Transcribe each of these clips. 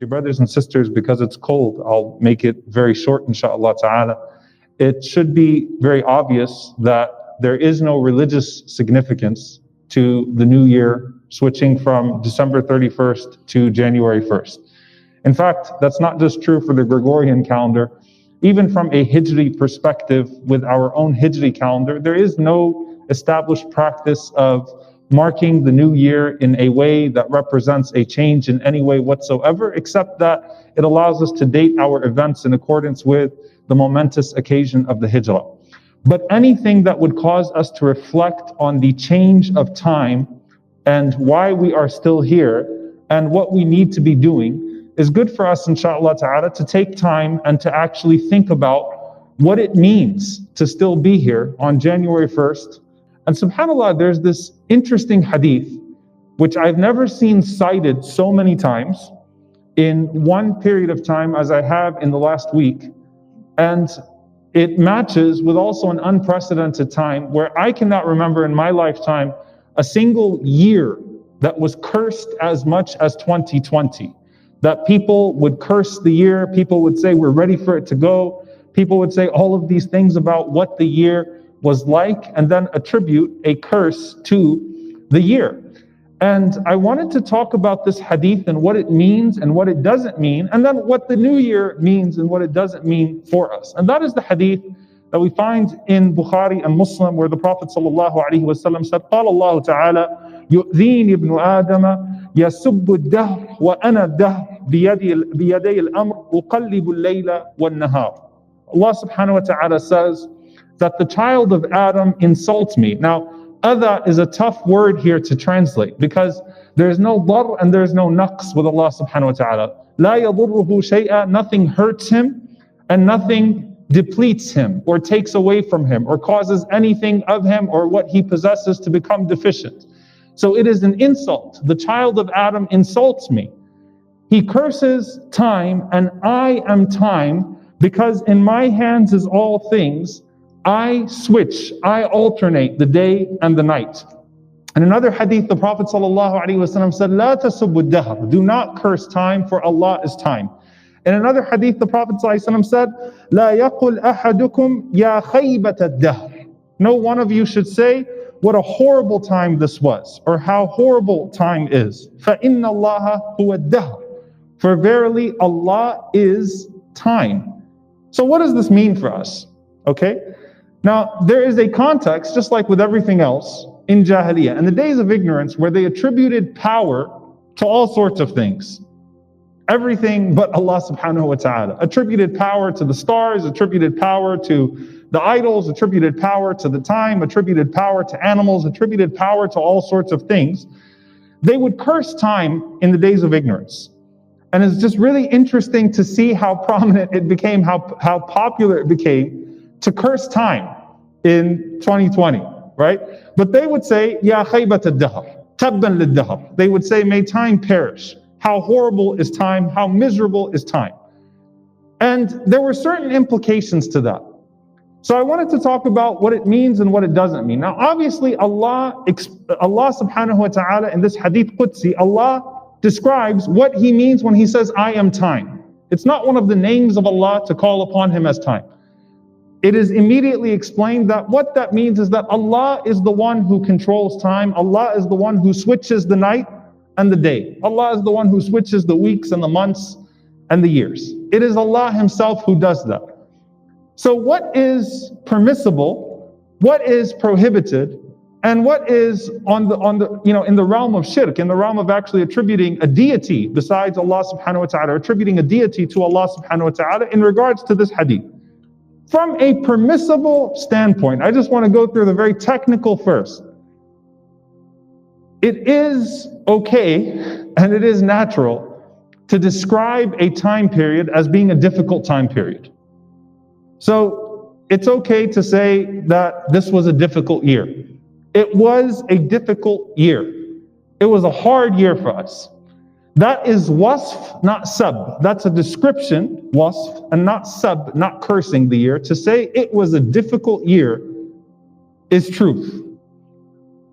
Dear brothers and sisters, because it's cold, I'll make it very short, inshallah ta'ala. It should be very obvious that there is no religious significance to the new year switching from December 31st to January 1st. In fact, that's not just true for the Gregorian calendar. Even from a Hijri perspective, with our own Hijri calendar, there is no established practice of marking the new year in a way that represents a change in any way whatsoever, except that it allows us to date our events in accordance with the momentous occasion of the Hijrah. But anything that would cause us to reflect on the change of time and why we are still here and what we need to be doing is good for us, inshallah ta'ala, to take time and to actually think about what it means to still be here on January 1st. And subhanAllah, there's this interesting hadith, which I've never seen cited so many times in one period of time as I have in the last week. And it matches with also an unprecedented time where I cannot remember in my lifetime a single year that was cursed as much as 2020. That people would curse the year, people would say we're ready for it to go, people would say all of these things about what the year was like, and then attribute a curse to the year. And I wanted to talk about this hadith and what it means and what it doesn't mean, and then what the new year means and what it doesn't mean for us. And that is the hadith that we find in Bukhari and Muslim, where the Prophet ﷺ said, قال الله تعالى يؤذيني ابن آدم يسب الدهر وأنا الدهر بيدي الأمر أقلب الليل والنهار. Allah subhanahu wa ta'ala says that the child of Adam insults me. Now, adha is a tough word here to translate because there's no dar and there's no naqs with Allah subhanahu wa ta'ala. لا يضره شيئا, nothing hurts him and nothing depletes him or takes away from him or causes anything of him or what he possesses to become deficient. So it is an insult. The child of Adam insults me. He curses time, and I am time, because in my hands is all things. I switch, I alternate the day and the night. In another hadith, the Prophet ﷺ said, لا تسبوا الدهر, do not curse time, for Allah is time. In another hadith, the Prophet ﷺ said, لا يقل أحدكم يا خيبة الدهر. No one of you should say, what a horrible time this was, or how horrible time is. فَإِنَّ اللَّهَ هُوَ الدَّهْرُ. For verily Allah is time. So what does this mean for us? Okay? Now, there is a context, just like with everything else, in Jahiliyyah, in the days of ignorance, where they attributed power to all sorts of things. Everything but Allah subhanahu wa ta'ala. Attributed power to the stars, attributed power to the idols, attributed power to the time, attributed power to animals, attributed power to all sorts of things. They would curse time in the days of ignorance. And it's just really interesting to see how prominent it became, how popular it became to curse time in 2020, right? But they would say, Ya khaybat al-dahr, tabban lid-dahr. They would say, may time perish. How horrible is time? How miserable is time? And there were certain implications to that. So I wanted to talk about what it means and what it doesn't mean. Now, obviously, Allah subhanahu wa ta'ala in this hadith Qudsi, Allah describes what He means when He says, I am time. It's not one of the names of Allah to call upon Him as time. It is immediately explained that what that means is that Allah is the one who controls time. Allah is the one who switches the night and the day. Allah is the one who switches the weeks and the months and the years. It is Allah Himself who does that. So what is permissible, what is prohibited, and what is in the realm of shirk, in the realm of actually attributing a deity besides Allah subhanahu wa ta'ala, attributing a deity to Allah subhanahu wa ta'ala in regards to this hadith. From a permissible standpoint, I just want to go through the very technical first. It is okay and it is natural to describe a time period as being a difficult time period. So it's okay to say that this was a difficult year. It was a difficult year. It was a hard year for us. That is wasf, not sab. That's a description, wasf, and not sab, not cursing the year. To say it was a difficult year is truth.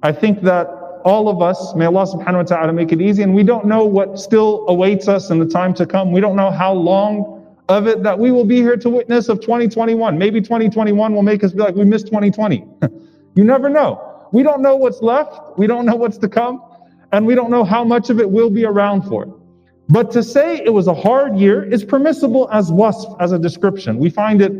I think that all of us, may Allah subhanahu wa ta'ala make it easy, and we don't know what still awaits us in the time to come. We don't know how long of it that we will be here to witness of 2021. Maybe 2021 will make us be like, we missed 2020. You never know. We don't know what's left. We don't know what's to come. And we don't know how much of it will be around for. But to say it was a hard year is permissible as wasf, as a description. We find it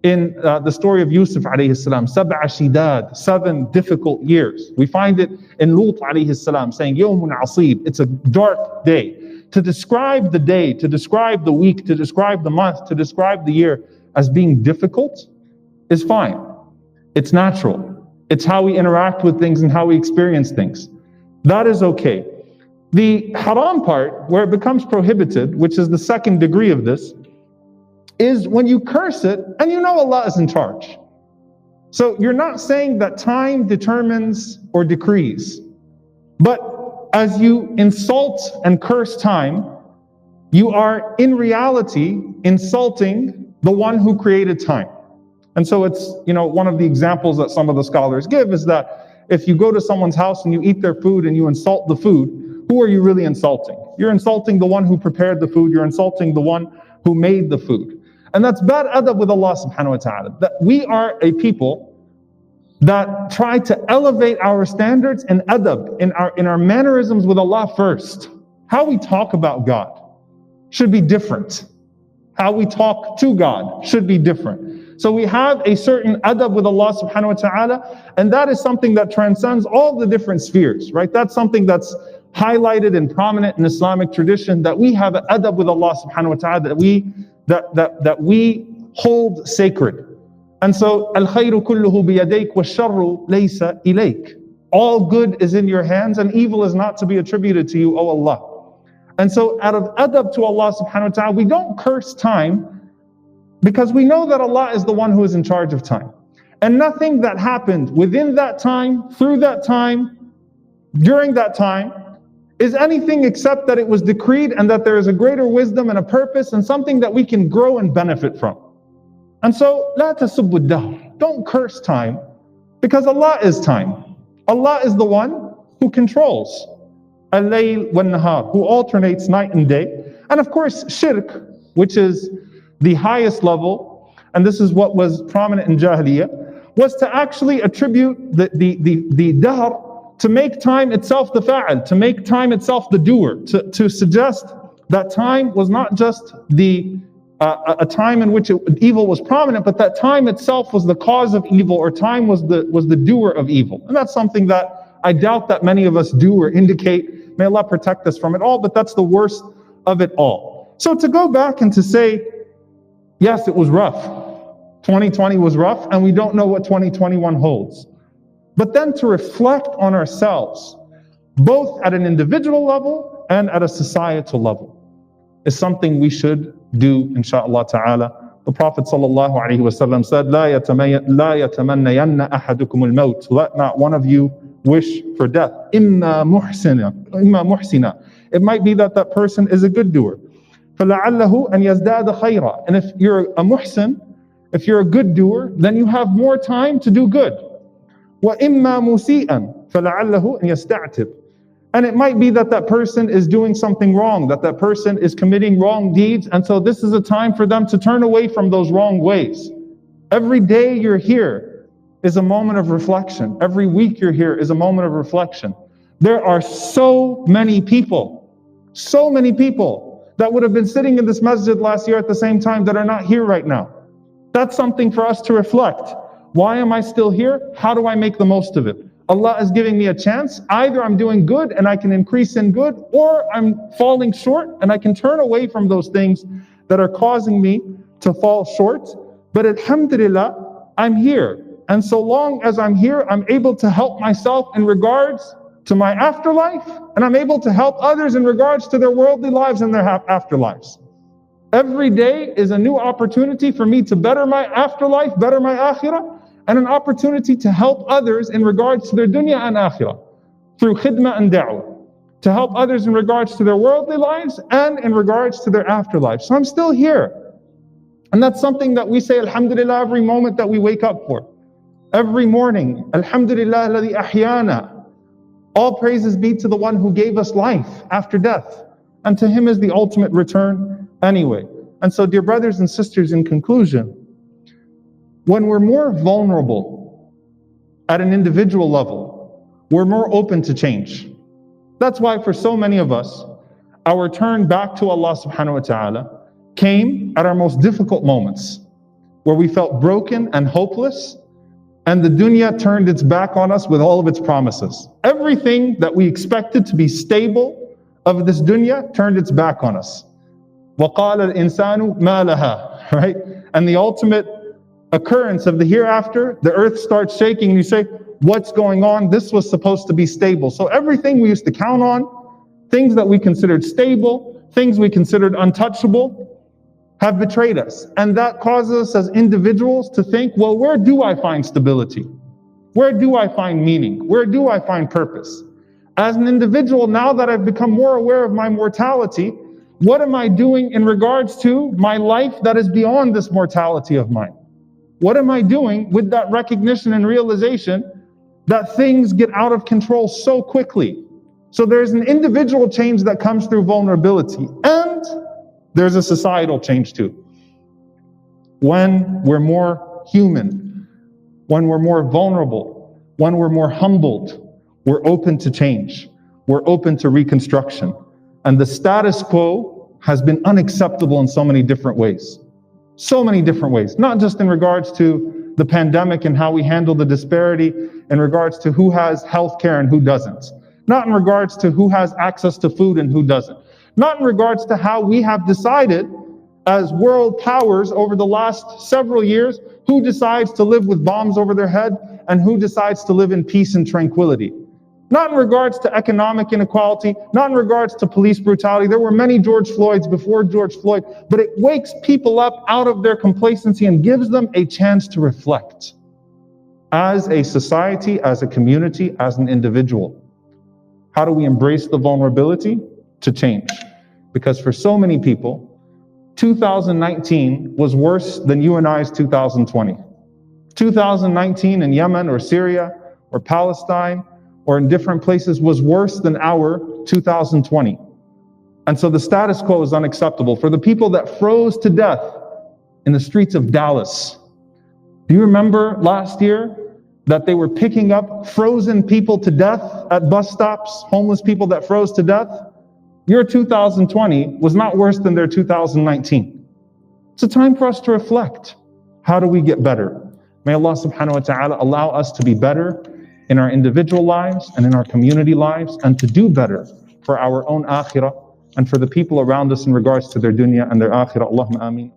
in the story of Yusuf alayhi salam, sab'a shidad, 7 difficult years. We find it in Lut alayhi salam saying, yawmun asib, it's a dark day. To describe the day, to describe the week, to describe the month, to describe the year as being difficult is fine. It's natural. It's how we interact with things and how we experience things. That is okay. The haram part, where it becomes prohibited, which is the second degree of this, is when you curse it and you know Allah is in charge. So you're not saying that time determines or decrees, but as you insult and curse time, you are in reality insulting the one who created time. And so it's, one of the examples that some of the scholars give is that if you go to someone's house and you eat their food and you insult the food, who are you really insulting? You're insulting the one who prepared the food, you're insulting the one who made the food. And that's bad adab with Allah subhanahu wa ta'ala. That we are a people that try to elevate our standards and adab in our mannerisms with Allah first. How we talk about God should be different. How we talk to God should be different. So we have a certain adab with Allah subhanahu wa ta'ala, and that is something that transcends all the different spheres, right? That's something that's highlighted and prominent in Islamic tradition, that we have an adab with Allah subhanahu wa ta'ala that we hold sacred. And so, al-khayru kulluhu biyadayk wa-sharru laysa ilayk. All good is in your hands and evil is not to be attributed to you, O Allah. And so out of adab to Allah subhanahu wa ta'ala, we don't curse time because we know that Allah is the one who is in charge of time. And nothing that happened within that time, through that time, during that time, is anything except that it was decreed and that there is a greater wisdom and a purpose and something that we can grow and benefit from. And so, لا تسبوا الدهر. Don't curse time, because Allah is time. Allah is the one who controls al-layl wal-nahar, who alternates night and day. And of course, shirk, which is the highest level, and this is what was prominent in Jahiliyyah, was to actually attribute the dahr, to make time itself the fa'al, to make time itself the doer, to suggest that time was not just a time in which evil was prominent, but that time itself was the cause of evil, or time was the doer of evil. And that's something that I doubt that many of us do or indicate. May Allah protect us from it all, but that's the worst of it all. So to go back and to say, yes, it was rough. 2020 was rough, and we don't know what 2021 holds. But then to reflect on ourselves, both at an individual level and at a societal level, is something we should do, inshaAllah ta'ala. The Prophet sallallahu alaihi wasallam said, لا يتمنين أحدكم الموت. Let not one of you wish for death. إما محسنا. It might be that that person is a good doer. فلعله أن يزداد خيرا. And if you're a muhsin, if you're a good doer, then you have more time to do good. وإما مسيئا فلعله أن يستعتب. And it might be that that person is doing something wrong, that that person is committing wrong deeds, and so this is a time for them to turn away from those wrong ways. Every day you're here is a moment of reflection. Every week you're here is a moment of reflection. There are so many people that would have been sitting in this masjid last year at the same time that are not here right now. That's something for us to reflect. Why am I still here? How do I make the most of it? Allah is giving me a chance. Either I'm doing good and I can increase in good, or I'm falling short and I can turn away from those things that are causing me to fall short. But alhamdulillah, I'm here. And so long as I'm here, I'm able to help myself in regards to my afterlife, and I'm able to help others in regards to their worldly lives and their afterlives. Every day is a new opportunity for me to better my afterlife, better my akhirah, and an opportunity to help others in regards to their dunya and akhirah through khidmah and da'wah, to help others in regards to their worldly lives and in regards to their afterlife. So I'm still here. And that's something that we say alhamdulillah every moment that we wake up for. Every morning, alhamdulillah alladhi ahyana All praises be to the one who gave us life after death. And to him is the ultimate return anyway. And so, dear brothers and sisters, in conclusion, when we're more vulnerable at an individual level, we're more open to change. That's why for so many of us, our turn back to Allah subhanahu wa ta'ala came at our most difficult moments, where we felt broken and hopeless, and the dunya turned its back on us with all of its promises. Everything that we expected to be stable of this dunya turned its back on us. وَقَالَ الْإِنسَانُ مَا لَهَا, right? And the ultimate occurrence of the hereafter, the earth starts shaking and you say, what's going on? This was supposed to be stable. So everything we used to count on, things that we considered stable, things we considered untouchable, have betrayed us. And that causes us as individuals to think, well, where do I find stability? Where do I find meaning? Where do I find purpose? As an individual, now that I've become more aware of my mortality, what am I doing in regards to my life that is beyond this mortality of mine? What am I doing with that recognition and realization that things get out of control so quickly? So there's an individual change that comes through vulnerability, and there's a societal change too. When we're more human, when we're more vulnerable, when we're more humbled, we're open to change. We're open to reconstruction. And the status quo has been unacceptable in so many different ways. So many different ways, not just in regards to the pandemic and how we handle the disparity in regards to who has health care and who doesn't. Not in regards to who has access to food and who doesn't. Not in regards to how we have decided as world powers over the last several years who decides to live with bombs over their head and who decides to live in peace and tranquility. Not in regards to economic inequality, not in regards to police brutality. There were many George Floyds before George Floyd, but it wakes people up out of their complacency and gives them a chance to reflect. As a society, as a community, as an individual, how do we embrace the vulnerability to change? Because for so many people, 2019 was worse than you and I's 2020. 2019 in Yemen or Syria or Palestine or in different places was worse than our 2020. And so the status quo is unacceptable. For the people that froze to death in the streets of Dallas, do you remember last year that they were picking up frozen people to death at bus stops, homeless people that froze to death? Your 2020 was not worse than their 2019. It's a time for us to reflect. How do we get better? May Allah subhanahu wa ta'ala allow us to be better in our individual lives and in our community lives, and to do better for our own akhirah and for the people around us in regards to their dunya and their akhirah. Allahumma ameen.